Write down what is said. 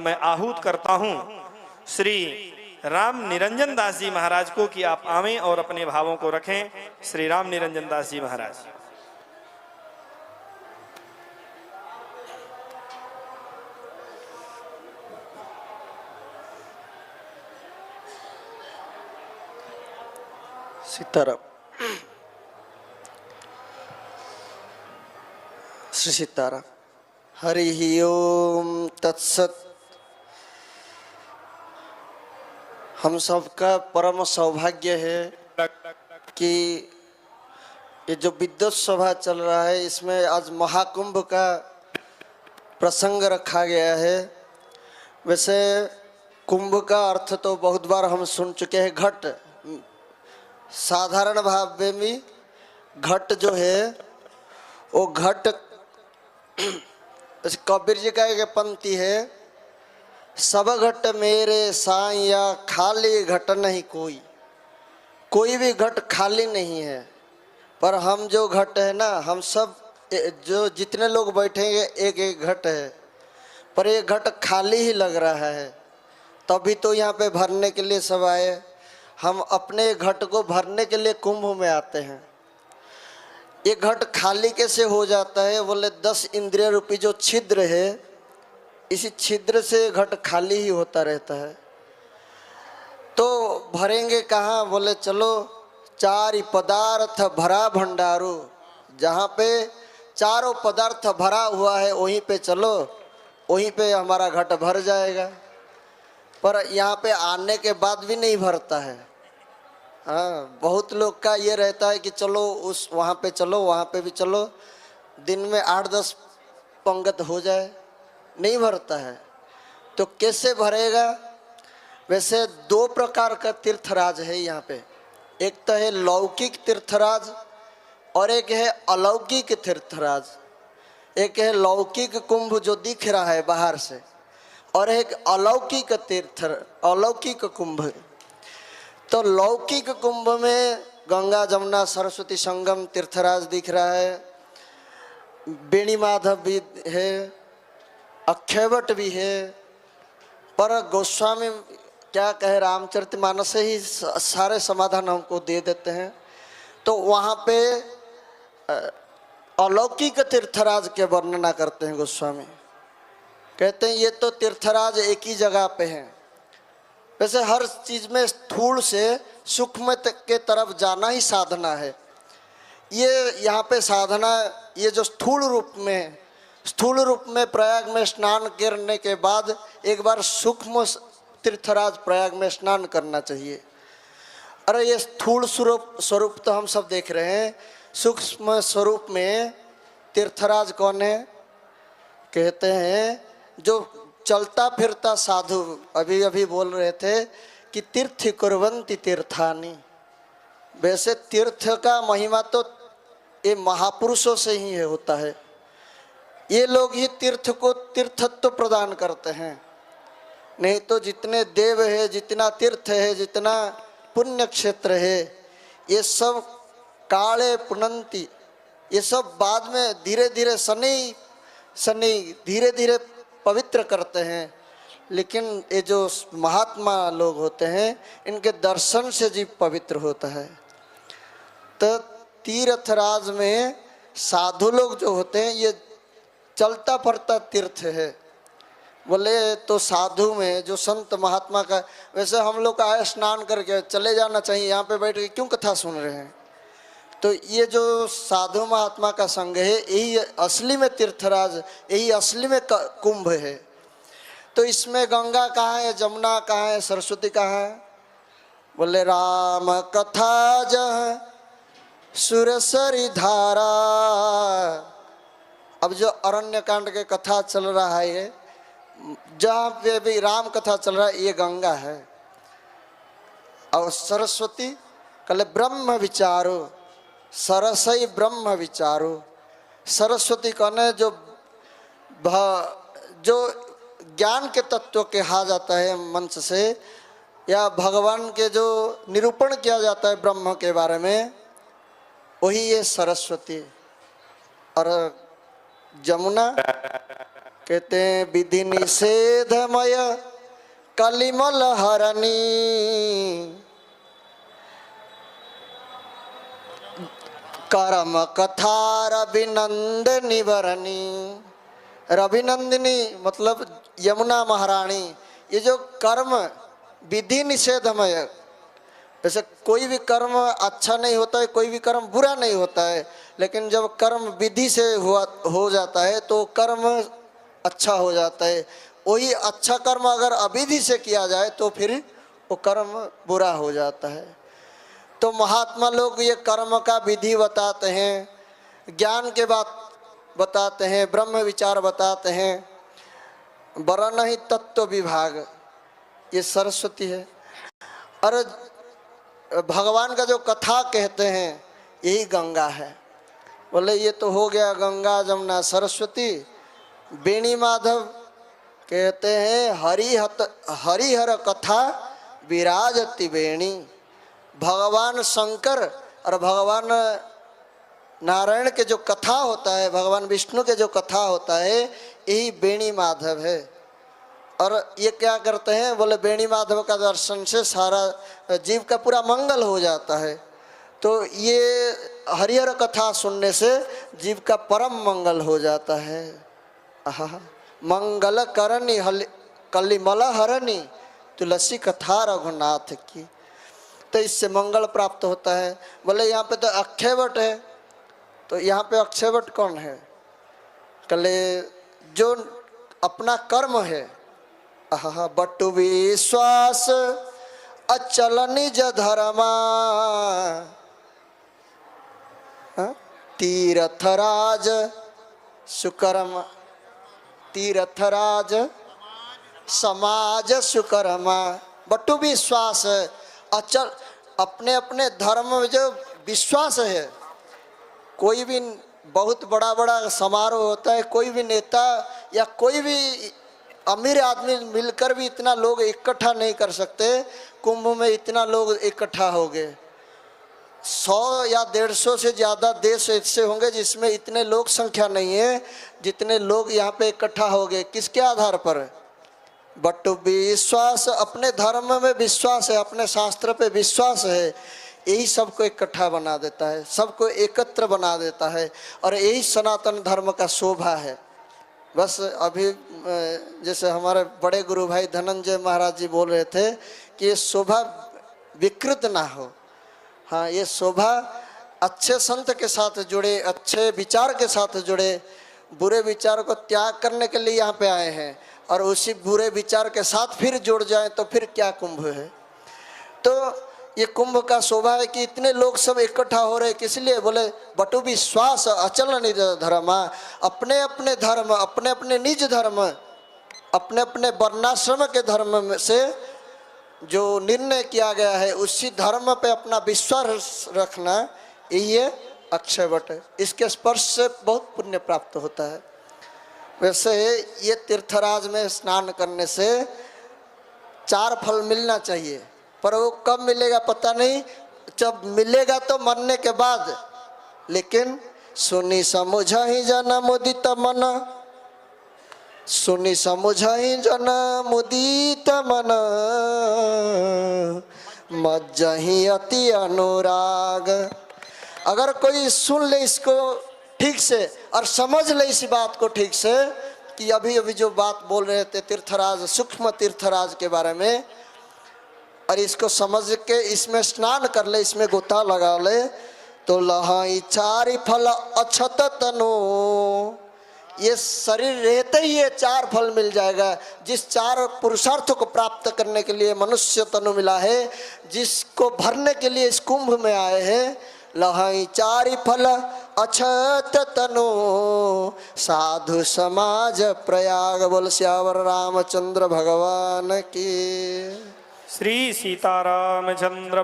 मैं आहूत करता हूं श्री राम निरंजन दास जी महाराज को कि आप आवें और अपने भावों को रखें। श्री राम निरंजन दास जी महाराज। सीताराम। श्री सीताराम। हरि ओम तत्सत। हम सबका परम सौभाग्य है कि ये जो विद्वत सभा चल रहा है इसमें आज महाकुंभ का प्रसंग रखा गया है। वैसे कुंभ का अर्थ तो बहुत बार हम सुन चुके हैं, घट। साधारण भाव में भी घट जो है वो घट, कबीर जी का एक पंक्ति है, सब घट मेरे साईया खाली घट नहीं कोई। कोई भी घट खाली नहीं है, पर हम जो घट है ना, हम सब जो जितने लोग बैठेंगे एक एक घट है, पर ये घट खाली ही लग रहा है। तभी तो यहाँ पे भरने के लिए सब आए। हम अपने घट को भरने के लिए कुंभ में आते हैं। ये घट खाली कैसे हो जाता है? बोले 10 इंद्रिय रूपी जो छिद्र है, इसी छिद्र से घट खाली ही होता रहता है। तो भरेंगे कहाँ? बोले चलो चार पदार्थ भरा भंडारो, जहाँ पे चारों पदार्थ भरा हुआ है वहीं पे चलो, वहीं पे हमारा घट भर जाएगा। पर यहाँ पे आने के बाद भी नहीं भरता है। हाँ, बहुत लोग का ये रहता है कि चलो उस वहाँ पे चलो, वहाँ पे भी चलो, दिन में 8-10 पंगत हो जाए, नहीं भरता है। तो कैसे भरेगा? वैसे 2 प्रकार का तीर्थराज है यहाँ पे। एक तो है लौकिक तीर्थराज और एक है अलौकिक तीर्थराज। एक है लौकिक कुंभ जो दिख रहा है बाहर से, और एक अलौकिक अलौकिक कुंभ। तो लौकिक कुंभ में गंगा जमुना सरस्वती संगम तीर्थराज दिख रहा है, बेणी माधव भी है, अक्षयवट भी है। पर गोस्वामी क्या कहे, रामचरितमानस से ही सारे समाधान हमको दे देते हैं। तो वहाँ पे अलौकिक तीर्थराज के वर्णना करते हैं गोस्वामी। कहते हैं ये तो तीर्थराज एक ही जगह पे हैं। वैसे हर चीज में स्थूल से सूक्ष्म के तरफ जाना ही साधना है। ये यहाँ पे साधना, ये जो स्थूल रूप में प्रयाग में स्नान करने के बाद एक बार सूक्ष्म तीर्थराज प्रयाग में स्नान करना चाहिए। अरे ये स्थूल स्वरूप तो हम सब देख रहे हैं, सूक्ष्म स्वरूप में तीर्थराज कौन है? कहते हैं जो चलता फिरता साधु। अभी अभी बोल रहे थे कि तीर्थ कुर्वन्ति तीर्थानि। वैसे तीर्थ का महिमा तो ये महापुरुषों से ही होता है। ये लोग ही तीर्थ को तीर्थत्व प्रदान करते हैं। नहीं तो जितने देव है, जितना तीर्थ है, जितना पुण्य क्षेत्र है, ये सब काले पुनंती, ये सब बाद में धीरे धीरे शनि धीरे धीरे पवित्र करते हैं। लेकिन ये जो महात्मा लोग होते हैं, इनके दर्शन से जीव पवित्र होता है। तो तीर्थराज में साधु लोग जो होते हैं, ये चलता फिरता तीर्थ है। बोले तो साधु में जो संत महात्मा का, वैसे हम लोग का स्नान करके चले जाना चाहिए, यहाँ पे बैठ के क्यों कथा सुन रहे हैं? तो ये जो साधु महात्मा का संग है, यही असली में तीर्थराज, यही असली में कुंभ है। तो इसमें गंगा कहाँ है, जमुना कहाँ है, सरस्वती कहाँ है? बोले राम कथा जह सुरसरी धारा। अब जो अरण्य कांड के कथा चल रहा है, ये जहाँ पे भी राम कथा चल रहा है, ये गंगा है। और सरस्वती कल ब्रह्म विचारो, सरसई ब्रह्म विचारो। सरस्वती कौन है? जो ज्ञान के तत्व कहा जाता है मंच से, या भगवान के जो निरूपण किया जाता है ब्रह्म के बारे में, वही ये सरस्वती। और जमुना कहते हैं विधि निषेधमय कलिमल हरणी, कर्म कथा रविनंद निवरणी। रविनंदिनी मतलब यमुना महारानी। ये जो कर्म विधि निषेधमय, वैसे कोई भी कर्म अच्छा नहीं होता है, कोई भी कर्म बुरा नहीं होता है, लेकिन जब कर्म विधि से हो जाता है तो कर्म अच्छा हो जाता है। वही अच्छा कर्म अगर अविधि से किया जाए तो फिर वो कर्म बुरा हो जाता है। तो महात्मा लोग ये कर्म का विधि बताते हैं, ज्ञान के बात बताते हैं, ब्रह्म विचार बताते हैं। वर्ण ही तत्व विभाग, ये सरस्वती है। और भगवान का जो कथा कहते हैं यही गंगा है। बोले ये तो हो गया गंगा जमुना सरस्वती। बेणी माधव कहते हैं हरिहर कथा विराजति बेणी। भगवान शंकर और भगवान नारायण के जो कथा होता है, भगवान विष्णु के जो कथा होता है, यही बेणी माधव है। और ये क्या करते हैं, बोले बेणी माधव का दर्शन से सारा जीव का पूरा मंगल हो जाता है। तो ये हरिहर कथा सुनने से जीव का परम मंगल हो जाता है। आहा, मंगल करनी कलिमल हरणी, तुलसी कथा रघुनाथ की। तो इससे मंगल प्राप्त होता है। बोले यहाँ पे तो अक्षयवट है, तो यहाँ पे अक्षयवट कौन है? कले जो अपना कर्म है। आहा, बटु विश्वास अचल निज धर्मा, तीर्थराज सुकर्म, तीर्थराज समाज सुकर्मा। बटु विश्वास अचल, अपने अपने धर्म में जो विश्वास है। कोई भी बहुत बड़ा बड़ा समारोह होता है, कोई भी नेता या कोई भी अमीर आदमी मिलकर भी इतना लोग इकट्ठा नहीं कर सकते। कुंभ में इतना लोग इकट्ठा हो गए। 100 या 150 से ज़्यादा देश ऐसे होंगे जिसमें इतने लोग संख्या नहीं है जितने लोग यहाँ पे इकट्ठा हो गए। किसके आधार पर? बट विश्वास, अपने धर्म में विश्वास है, अपने शास्त्र पे विश्वास है। यही सबको इकट्ठा बना देता है, सबको एकत्र बना देता है। और यही सनातन धर्म का शोभा है। बस अभी जैसे हमारे बड़े गुरु भाई धनंजय महाराज जी बोल रहे थे कि ये शोभा विकृत ना हो। हाँ, ये शोभा अच्छे संत के साथ जुड़े, अच्छे विचार के साथ जुड़े। बुरे विचार को त्याग करने के लिए यहाँ पे आए हैं और उसी बुरे विचार के साथ फिर जुड़ जाएं तो फिर क्या कुंभ है। तो ये कुंभ का शोभा है कि इतने लोग सब इकट्ठा हो रहे। किस लिए? बोले बटु विश्वास अचल निज धर्मा। अपने अपने धर्म, अपने अपने निज धर्म, अपने अपने वर्णाश्रम के धर्म में से जो निर्णय किया गया है उसी धर्म पे अपना विश्वास रखना, ये अक्षयवट है। इसके स्पर्श से बहुत पुण्य प्राप्त होता है। वैसे ये तीर्थराज में स्नान करने से 4 फल मिलना चाहिए, पर वो कब मिलेगा पता नहीं। जब मिलेगा तो मरने के बाद। लेकिन सुनी समझहि जन मुदित मन, सुनी समझहि जन मुदित मन, मज्जहि अति अनुराग। अगर कोई सुन ले इसको ठीक से और समझ ले इस बात को ठीक से कि अभी अभी जो बात बोल रहे थे तीर्थराज, सूक्ष्म तीर्थराज के बारे में, और इसको समझ के इसमें स्नान कर ले, इसमें गोता लगा ले, तो लहाई 4 फल अछत तनु। ये शरीर रहते ही ये 4 फल मिल जाएगा। जिस 4 पुरुषार्थों को प्राप्त करने के लिए मनुष्य तनु मिला है, जिसको भरने के लिए इस कुंभ में आए हैं, लहाई 4 फल अछत तनु, साधु समाज प्रयाग। बोल श्यावर रामचंद्र भगवान की। श्री सीतारामचंद्र